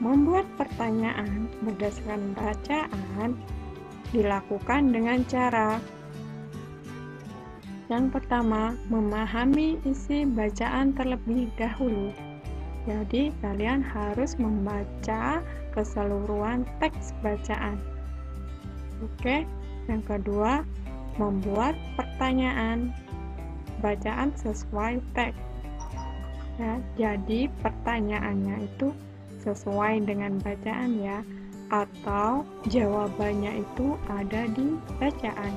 Membuat pertanyaan berdasarkan bacaan dilakukan dengan cara yang pertama, memahami isi bacaan terlebih dahulu. Jadi, kalian harus membaca keseluruhan teks bacaan. Oke, yang kedua, membuat pertanyaan bacaan sesuai teks. Ya, jadi pertanyaannya itu sesuai dengan bacaan ya, atau jawabannya itu ada di bacaan.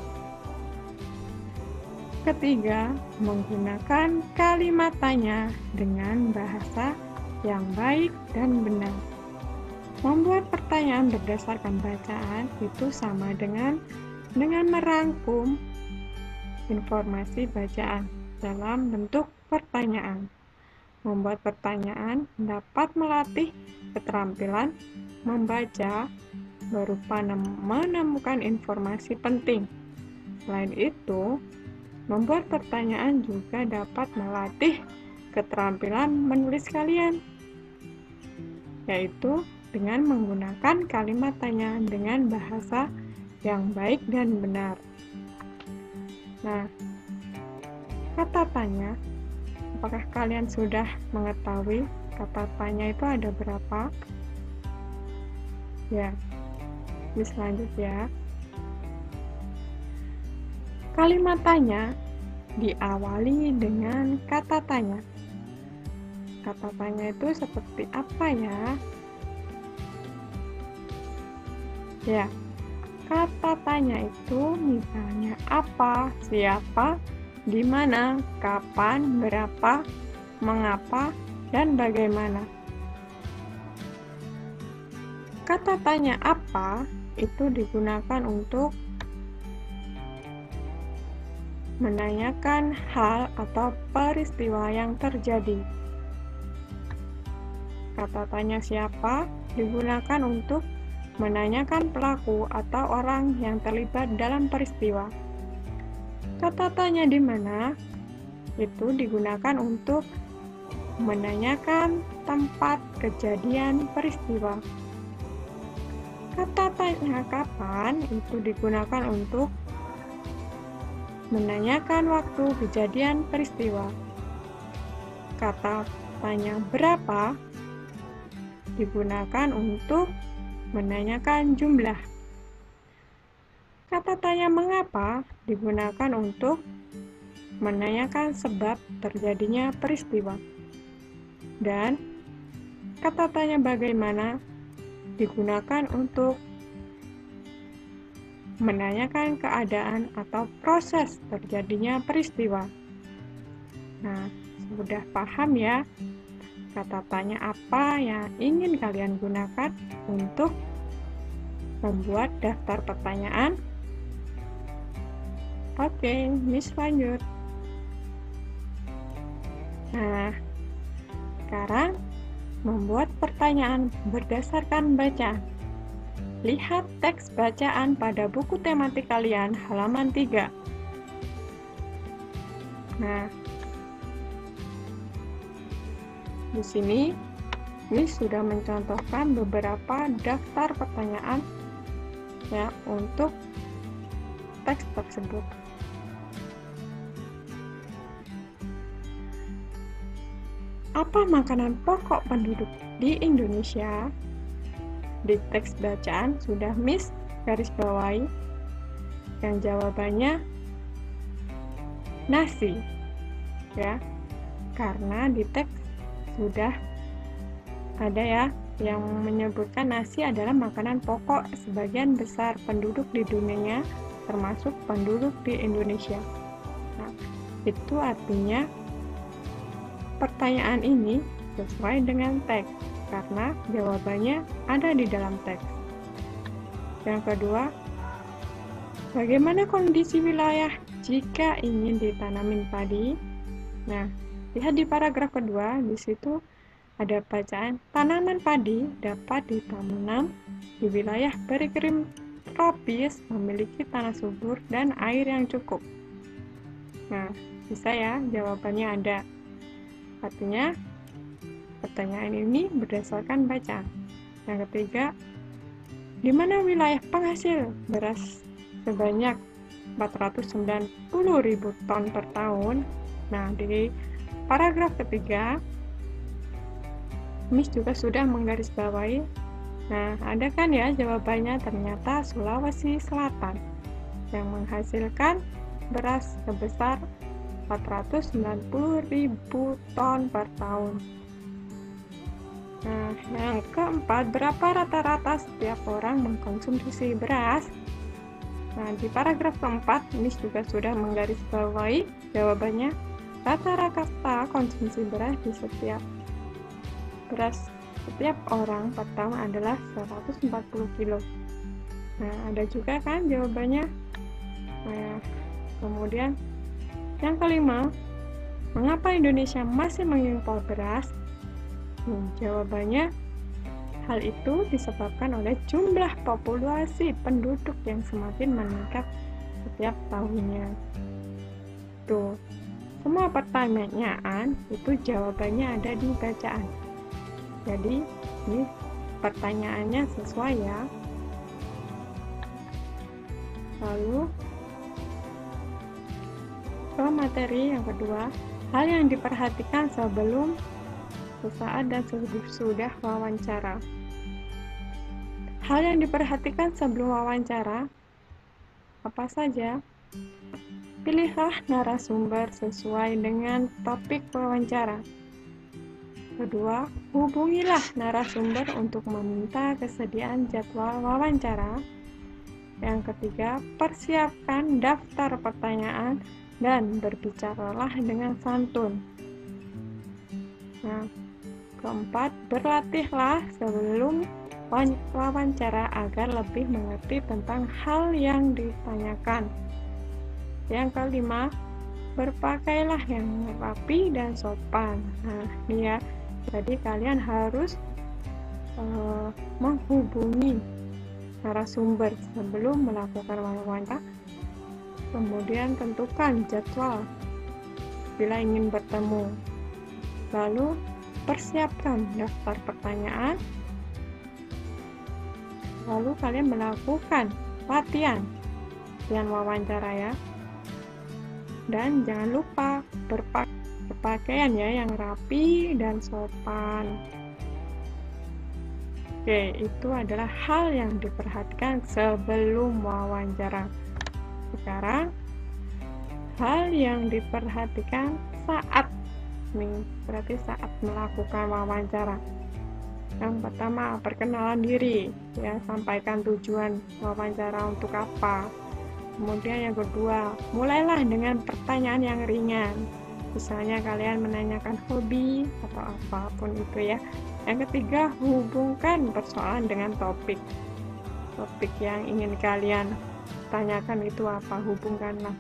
Ketiga, menggunakan kalimat tanya dengan bahasa yang baik dan benar. Membuat pertanyaan berdasarkan bacaan itu sama dengan merangkum informasi bacaan dalam bentuk pertanyaan. Membuat pertanyaan dapat melatih keterampilan membaca berupa menemukan informasi penting. Selain itu, membuat pertanyaan juga dapat melatih keterampilan menulis kalian, yaitu dengan menggunakan kalimat tanya dengan bahasa yang baik dan benar. Nah, kata tanya, apakah kalian sudah mengetahui kata tanya itu ada berapa? Ya, bisa lanjut ya. Kalimat tanya diawali dengan kata tanya. Kata tanya itu seperti apa ya? Ya, kata tanya itu misalnya apa, siapa, di mana, kapan, berapa, mengapa, dan bagaimana. Kata tanya apa itu digunakan untuk menanyakan hal atau peristiwa yang terjadi. Kata tanya siapa digunakan untuk menanyakan pelaku atau orang yang terlibat dalam peristiwa. Kata tanya di mana itu digunakan untuk menanyakan tempat kejadian peristiwa. Kata tanya kapan itu digunakan untuk menanyakan waktu kejadian peristiwa. Kata tanya berapa digunakan untuk menanyakan jumlah. Kata tanya mengapa digunakan untuk menanyakan sebab terjadinya peristiwa. Dan kata tanya bagaimana digunakan untuk menanyakan keadaan atau proses terjadinya peristiwa. Nah, sudah paham ya kata tanya apa yang ingin kalian gunakan untuk membuat daftar pertanyaan? Oke, Miss lanjut. Nah, sekarang membuat pertanyaan berdasarkan bacaan. Lihat teks bacaan pada buku tematik kalian halaman 3. Nah, di sini Miss sudah mencontohkan beberapa daftar pertanyaan ya untuk teks tersebut. Apa makanan pokok penduduk di Indonesia? Di teks bacaan sudah Miss garis bawahi yang jawabannya nasi ya, karena di teks sudah ada ya yang menyebutkan nasi adalah makanan pokok sebagian besar penduduk di dunia, termasuk penduduk di Indonesia. Nah, itu artinya pertanyaan ini sesuai dengan teks karena jawabannya ada di dalam teks. Yang kedua, bagaimana kondisi wilayah jika ingin ditanamin padi? Nah, lihat di paragraf kedua, di situ ada bacaan tanaman padi dapat ditanam di wilayah beriklim tropis, memiliki tanah subur dan air yang cukup. Nah, bisa ya jawabannya ada. Artinya pertanyaan ini berdasarkan bacaan. Yang ketiga, di mana wilayah penghasil beras sebanyak 490.000 ton per tahun? Nah, di paragraf ketiga, Miss juga sudah menggarisbawahi. Nah, ada kan ya jawabannya, ternyata Sulawesi Selatan yang menghasilkan beras sebesar 490.000 ton per tahun. Nah, yang keempat, berapa rata-rata setiap orang mengkonsumsi beras? Nah, di paragraf keempat, Miss juga sudah menggarisbawahi jawabannya. Rata-rata konsumsi beras di setiap orang per tahun adalah 140 kilo. Nah, ada juga kan jawabannya. Nah, kemudian yang kelima, mengapa Indonesia masih mengimpor beras? Jawabannya, hal itu disebabkan oleh jumlah populasi penduduk yang semakin meningkat setiap tahunnya. Tuh, semua pertanyaan itu jawabannya ada di bacaan. Jadi, ini pertanyaannya sesuai ya. Lalu, ke materi yang kedua, hal yang diperhatikan sebelum, sesaat, dan sesudah wawancara. Hal yang diperhatikan sebelum wawancara apa saja? Pilihlah narasumber sesuai dengan topik wawancara. Kedua, hubungilah narasumber untuk meminta kesediaan jadwal wawancara. Yang ketiga, persiapkan daftar pertanyaan dan berbicaralah dengan santun. Nah, keempat, berlatihlah sebelum wawancara agar lebih mengerti tentang hal yang ditanyakan. Yang kelima, berpakailah yang rapi dan sopan. Nah, ini ya, jadi kalian harus menghubungi narasumber sebelum melakukan wawancara. Kemudian tentukan jadwal bila ingin bertemu. Lalu persiapkan daftar pertanyaan. Lalu kalian melakukan latihan wawancara ya. Dan jangan lupa berpakaian ya yang rapi dan sopan. Oke, itu adalah hal yang diperhatikan sebelum wawancara. Sekarang, hal yang diperhatikan saat nih, berarti saat melakukan wawancara. Yang pertama, perkenalan diri, ya, sampaikan tujuan wawancara untuk apa. Kemudian yang kedua, mulailah dengan pertanyaan yang ringan. Misalnya kalian menanyakan hobi atau apapun itu ya. Yang ketiga, hubungkan persoalan dengan topik. Topik yang ingin kalian tanyakan itu apa, hubungkanlah.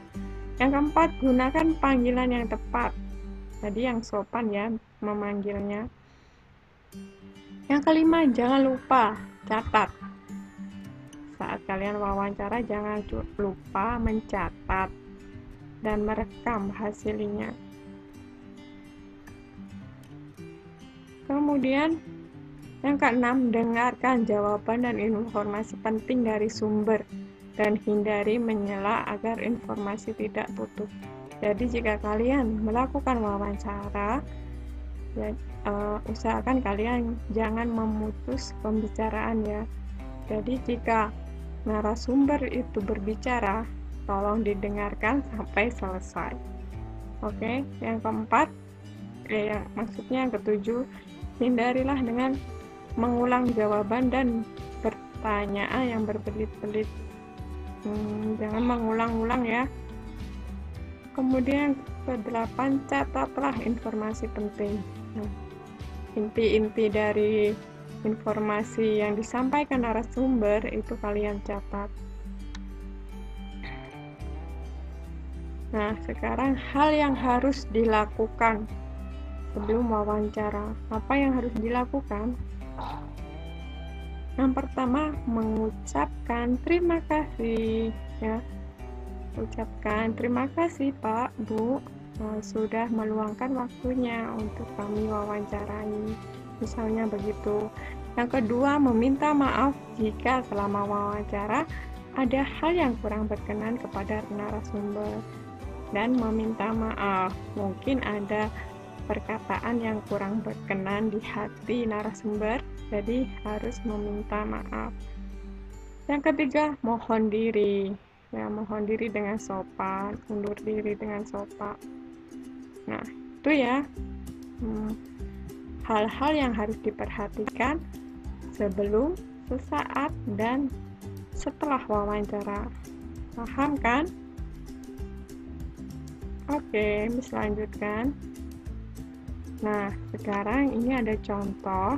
Yang keempat, gunakan panggilan yang tepat. Jadi yang sopan ya memanggilnya. Yang kelima, jangan lupa catat. Saat kalian wawancara, jangan lupa mencatat dan merekam hasilnya. Kemudian, yang keenam, dengarkan jawaban dan informasi penting dari sumber dan hindari menyela agar informasi tidak putus. Jadi, jika kalian melakukan wawancara, ya, usahakan kalian jangan memutus pembicaraan ya. Jadi, jika narasumber itu berbicara, tolong didengarkan sampai selesai. Oke, yang keempat, maksudnya yang ketujuh, hindarilah dengan mengulang jawaban dan pertanyaan yang berbelit-belit. Jangan mengulang-ulang ya. Kemudian kedelapan, catatlah informasi penting. Inti-inti dari informasi yang disampaikan narasumber itu kalian catat. Nah, sekarang hal yang harus dilakukan sebelum wawancara. Apa yang harus dilakukan? Yang pertama, mengucapkan terima kasih ya. Ucapkan terima kasih Pak, Bu, sudah meluangkan waktunya untuk kami wawancarai. Misalnya begitu. Yang kedua, meminta maaf jika selama wawancara ada hal yang kurang berkenan kepada narasumber. Dan meminta maaf, mungkin ada perkataan yang kurang berkenan di hati narasumber, jadi harus meminta maaf. Yang ketiga, mohon diri. Ya, mohon diri dengan sopan, undur diri dengan sopan. Nah, itu ya hal-hal yang harus diperhatikan sebelum, sesaat, dan setelah wawancara. Paham kan? Oke, bisa lanjutkan. Nah, sekarang ini ada contoh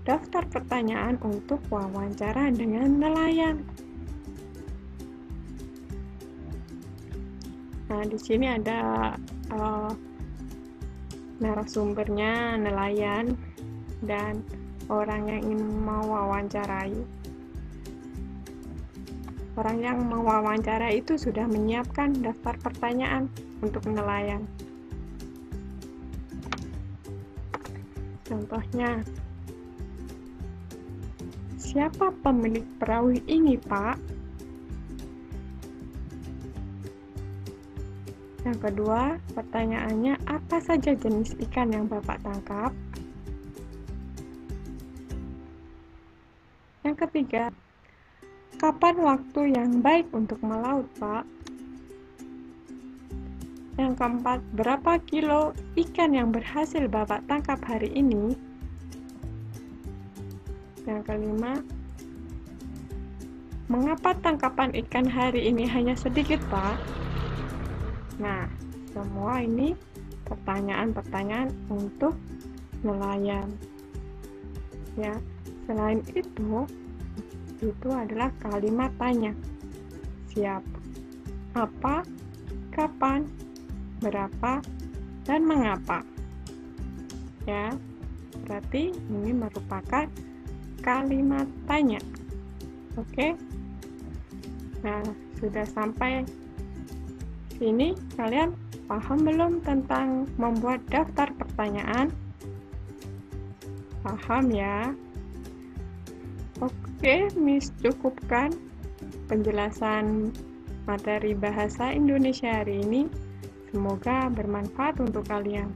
daftar pertanyaan untuk wawancara dengan nelayan. Nah, di sini ada narasumbernya, nelayan, dan orang yang ingin mewawancarai. Orang yang mewawancara itu sudah menyiapkan daftar pertanyaan untuk nelayan. Contohnya, siapa pemilik perahu ini, Pak? Yang kedua, pertanyaannya, apa saja jenis ikan yang Bapak tangkap? Yang ketiga, kapan waktu yang baik untuk melaut, Pak? Yang keempat, berapa kilo ikan yang berhasil Bapak tangkap hari ini? Yang kelima, mengapa tangkapan ikan hari ini hanya sedikit, Pak? Nah, semua ini pertanyaan-pertanyaan untuk nelayan. Ya, selain itu adalah kalimat tanya. Siapa, apa, kapan, berapa, dan mengapa. Ya, berarti ini merupakan kalimat tanya. Oke? Nah, sudah sampai sini, kalian paham belum tentang membuat daftar pertanyaan? Paham ya? Oke, Miss cukupkan penjelasan materi bahasa Indonesia hari ini. Semoga bermanfaat untuk kalian.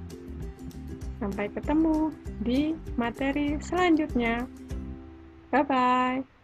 Sampai ketemu di materi selanjutnya. Bye-bye.